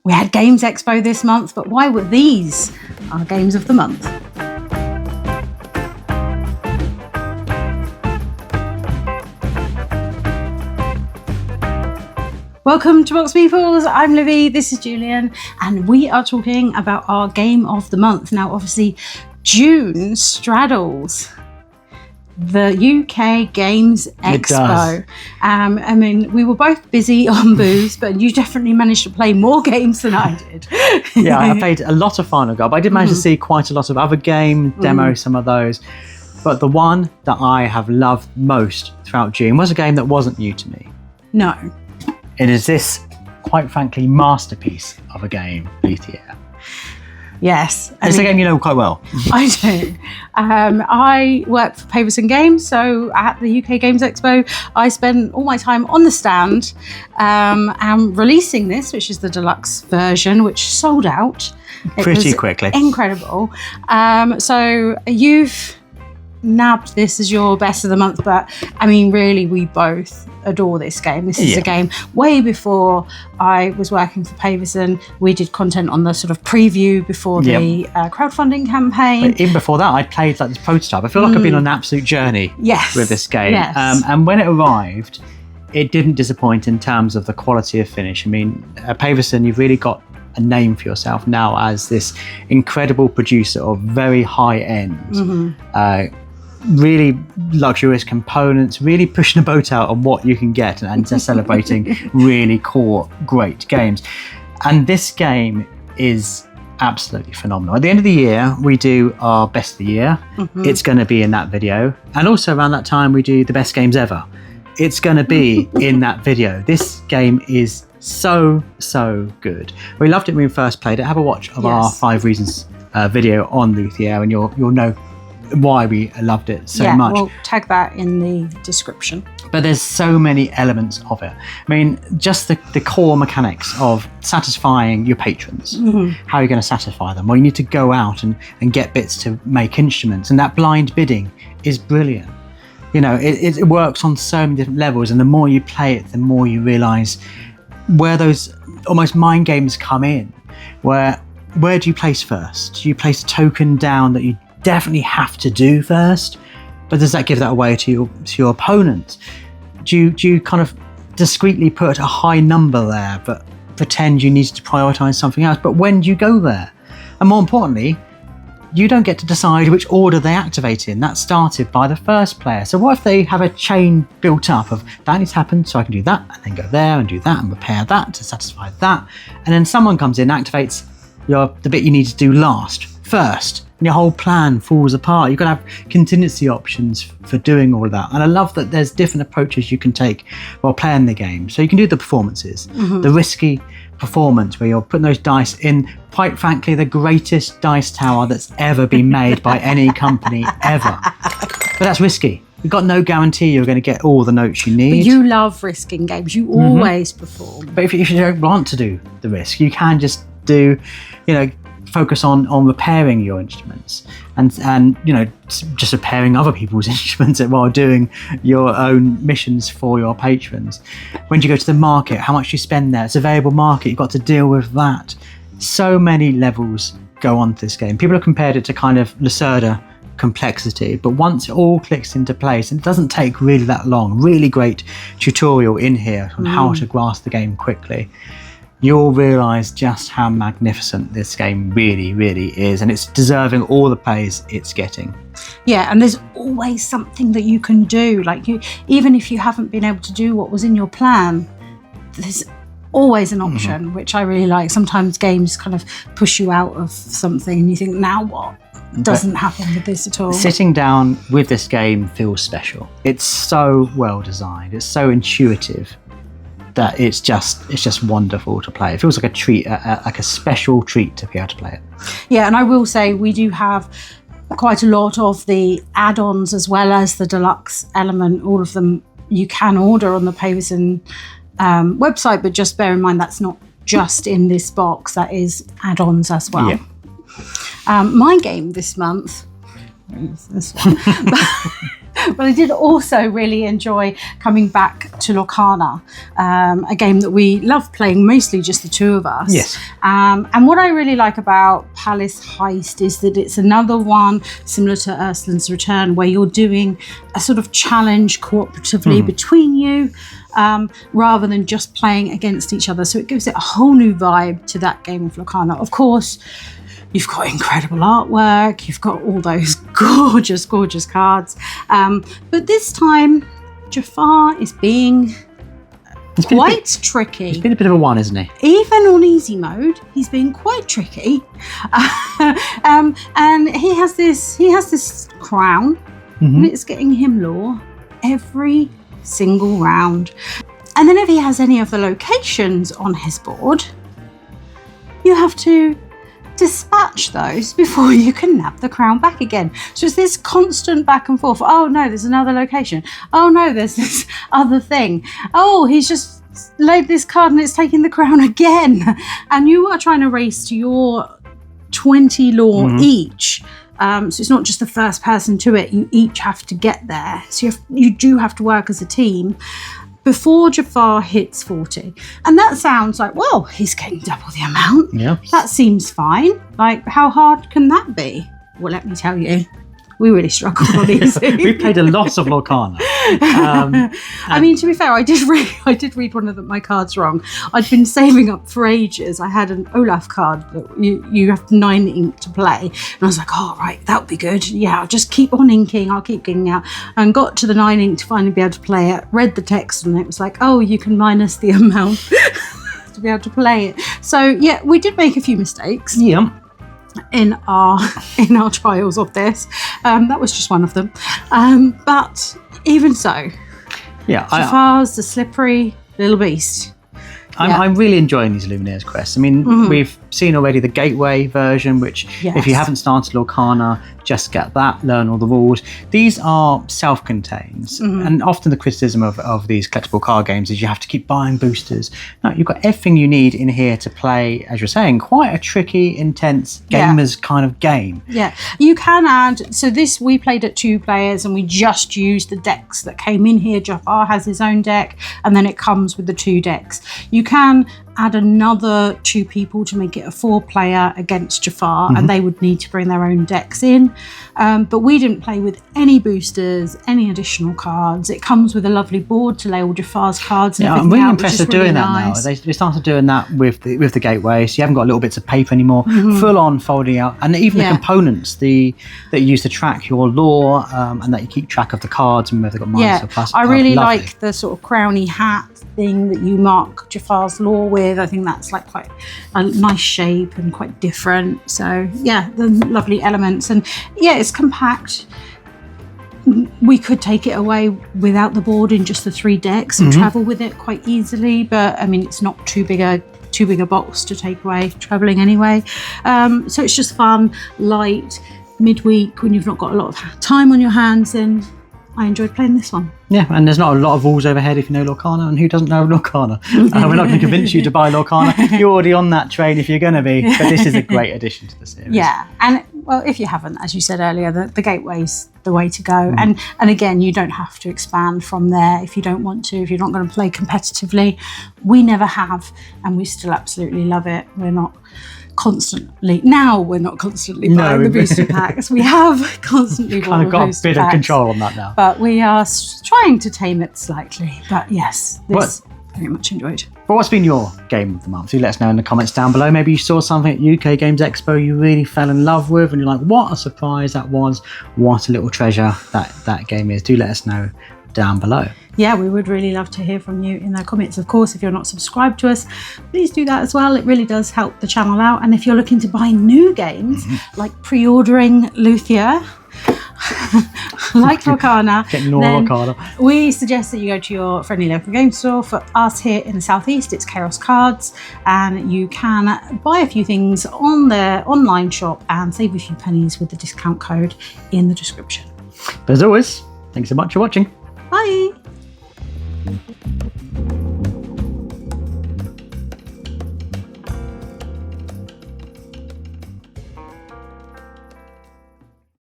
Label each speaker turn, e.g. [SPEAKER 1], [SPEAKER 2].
[SPEAKER 1] We had Games Expo this month, but why were these our games of the month? Welcome to Box Meeples. I'm Libby, this is Julian, and we are talking about our game of the month. Now, obviously, June straddles the UK Games Expo. I mean, we were both busy on booths, but you definitely managed to play more games than I did.
[SPEAKER 2] Yeah, I played a lot of Final Girl, but I did manage to see quite a lot of other game demos, some of those. But the one that I have loved most throughout June was a game that wasn't new to me.
[SPEAKER 1] No.
[SPEAKER 2] It is this, quite frankly, masterpiece of a game, Luthier.
[SPEAKER 1] Yes.
[SPEAKER 2] It's a game you know quite well.
[SPEAKER 1] I do. I work for Paverson Games, so at the UK Games Expo, I spent all my time on the stand and releasing this, which is the deluxe version, which sold out.
[SPEAKER 2] Pretty quickly.
[SPEAKER 1] Incredible. So you've nabbed this as your best of the month, but I mean, really, we both adore this game. This is a game way before I was working for Paverson. We did content on the sort of preview before the crowdfunding campaign.
[SPEAKER 2] But even before that, I played like this prototype. I feel like I've been on an absolute journey with this game.
[SPEAKER 1] Yes.
[SPEAKER 2] And when it arrived, it didn't disappoint in terms of the quality of finish. I mean, at Paverson, you've really got a name for yourself now as this incredible producer of very high-end really luxurious components, really pushing the boat out on what you can get and just celebrating really core, great games. And this game is absolutely phenomenal. At the end of the year, we do our best of the year. It's going to be in that video. And also around that time, we do the best games ever. It's going to be in that video. This game is so good. We loved it when we first played it. Have a watch of our 5 reasons video on Luthier and you'll know why we loved it so much.
[SPEAKER 1] We'll tag that in the description.
[SPEAKER 2] But there's so many elements of it. I mean, just the core mechanics of satisfying your patrons. How are you going to satisfy them? Well, you need to go out and get bits to make instruments, and that blind bidding is brilliant. You know, it works on so many different levels, and the more you play it, the more you realise where those almost mind games come in. Where do you place first? Do you place a token down that you definitely have to do first, but does that give that away to your opponent? Do you kind of discreetly put a high number there but pretend you need to prioritize something else? But when do you go there? And more importantly, you don't get to decide which order they activate in. That's started by the first player. So what if they have a chain built up of that needs to happen, so I can do that and then go there and do that and repair that to satisfy that, and then someone comes in and activates the bit you need to do first, and your whole plan falls apart. You've got to have contingency options for doing all of that. And I love that there's different approaches you can take while playing the game. So you can do the performances, the risky performance where you're putting those dice in, quite frankly, the greatest dice tower that's ever been made by any company ever. But that's risky. You've got no guarantee you're going to get all the notes you need.
[SPEAKER 1] But you love risking games. You always perform.
[SPEAKER 2] But if you don't want to do the risk, you can just do, focus on repairing your instruments and just repairing other people's instruments while doing your own missions for your patrons. When do you go to the market? How much do you spend there? It's a variable market. You've got to deal with that. So many levels go on to this game. People have compared it to kind of Lacerda complexity, but once it all clicks into place, and it doesn't take really that long, really great tutorial in here on how to grasp the game quickly, you'll realise just how magnificent this game really is, and it's deserving all the praise it's getting.
[SPEAKER 1] Yeah, and there's always something that you can do. Like, even if you haven't been able to do what was in your plan, there's always an option, which I really like. Sometimes games kind of push you out of something and you think, now what? Doesn't happen with this at all.
[SPEAKER 2] Sitting down with this game feels special. It's so well designed. It's so intuitive that it's just wonderful to play. It feels like a treat, like a special treat to be able to play it.
[SPEAKER 1] Yeah, and I will say we do have quite a lot of the add-ons as well as the deluxe element. All of them you can order on the Paverson website, but just bear in mind that's not just in this box, that is add-ons as well. Yeah. My game this month is this one. But I did also really enjoy coming back to Lorcana, a game that we love playing, mostly just the two of us.
[SPEAKER 2] Yes.
[SPEAKER 1] And what I really like about Palace Heist is that it's another one similar to Ursula's Return, where you're doing a sort of challenge cooperatively between you, rather than just playing against each other. So it gives it a whole new vibe to that game of Lorcana. Of course, you've got incredible artwork, you've got all those gorgeous, gorgeous cards. But this time, Jafar is being quite tricky.
[SPEAKER 2] He's been a bit of a one, isn't he?
[SPEAKER 1] Even on easy mode, he's been quite tricky. And he has this crown, and it's getting him lore every single round. And then if he has any of the locations on his board, you have to dispatch those before you can nab the crown back again. So it's this constant back and forth. Oh no, there's another location. Oh no, there's this other thing. Oh, he's just laid this card and it's taking the crown again. And you are trying to race to your 20 lore each. So it's not just the first person to it. You each have to get there. So you do have to work as a team before Jafar hits 40. And that sounds like, well, he's getting double the amount.
[SPEAKER 2] Yeah.
[SPEAKER 1] That seems fine. Like, how hard can that be? Well, let me tell you, we really struggled on these.
[SPEAKER 2] We played a lot of Lorcana.
[SPEAKER 1] I mean, to be fair, I did read one of my cards wrong. I'd been saving up for ages. I had an Olaf card that you have 9 ink to play. And I was like, oh, right, that would be good. Yeah, I'll just keep on inking. I'll keep getting out. And got to the 9 ink to finally be able to play it. Read the text and it was like, oh, you can minus the amount to be able to play it. So, yeah, we did make a few mistakes.
[SPEAKER 2] Yeah.
[SPEAKER 1] In our trials of this. That was just one of them. But even so,
[SPEAKER 2] yeah,
[SPEAKER 1] Jafar's the slippery little beast.
[SPEAKER 2] I'm really enjoying these Lumineers quests. I mean, we've seen already the Gateway version, which if you haven't started Lorcana, just get that, learn all the rules. These are self-contained, and often the criticism of these collectible card games is you have to keep buying boosters. No, you've got everything you need in here to play, as you're saying, quite a tricky, intense gamer's kind of game.
[SPEAKER 1] Yeah, you can add, so this, we played at 2 players and we just used the decks that came in here. Jafar has his own deck and then it comes with the 2 decks. You can add another 2 people to make it a 4-player against Jafar, and they would need to bring their own decks in. But we didn't play with any boosters, any additional cards. It comes with a lovely board to lay all Jafar's cards. And
[SPEAKER 2] I'm really
[SPEAKER 1] out,
[SPEAKER 2] impressed with doing that now. They started doing that with the Gateway, so you haven't got little bits of paper anymore. Full on folding out, and even the components that you use to track your lore, and that you keep track of the cards and whether they've got minus or plus.
[SPEAKER 1] I really like the sort of crowny hat thing that you mark Jafar's lore with. I think that's like quite a nice shape and quite different. So yeah, the lovely elements, and yeah, it's compact. We could take it away without the board in just the 3 decks and travel with it quite easily, but I mean, it's not too big a box to take away traveling anyway. So it's just fun, light, midweek when you've not got a lot of time on your hands, and I enjoyed playing this one.
[SPEAKER 2] Yeah, and there's not a lot of rules overhead if you know Lorcana, and who doesn't know Lorcana? We're not going to convince you to buy Lorcana. You're already on that train if you're going to be, but this is a great addition to the series.
[SPEAKER 1] Yeah, and well, if you haven't, as you said earlier, the Gateway's the way to go. And again, you don't have to expand from there if you don't want to, if you're not going to play competitively. We never have, and we still absolutely love it. We're not constantly buying the booster packs. We have constantly bought the booster packs. Kind of got a bit of
[SPEAKER 2] control on that now.
[SPEAKER 1] But we are trying to tame it slightly. But yes, this very much enjoyed.
[SPEAKER 2] But what's been your game of the month? Do let us know in the comments down below. Maybe you saw something at UK Games Expo you really fell in love with and you're like, what a surprise that was. What a little treasure that game is. Do let us know down below.
[SPEAKER 1] Yeah, we would really love to hear from you in the comments. Of course, if you're not subscribed to us, please do that as well. It really does help the channel out. And if you're looking to buy new games, like pre-ordering Luthier, like Lorcana, then we suggest that you go to your friendly local game store. For us here in the southeast, it's Chaos Cards, and you can buy a few things on their online shop and save a few pennies with the discount code in the description.
[SPEAKER 2] But as always, thanks so much for watching.
[SPEAKER 1] Bye.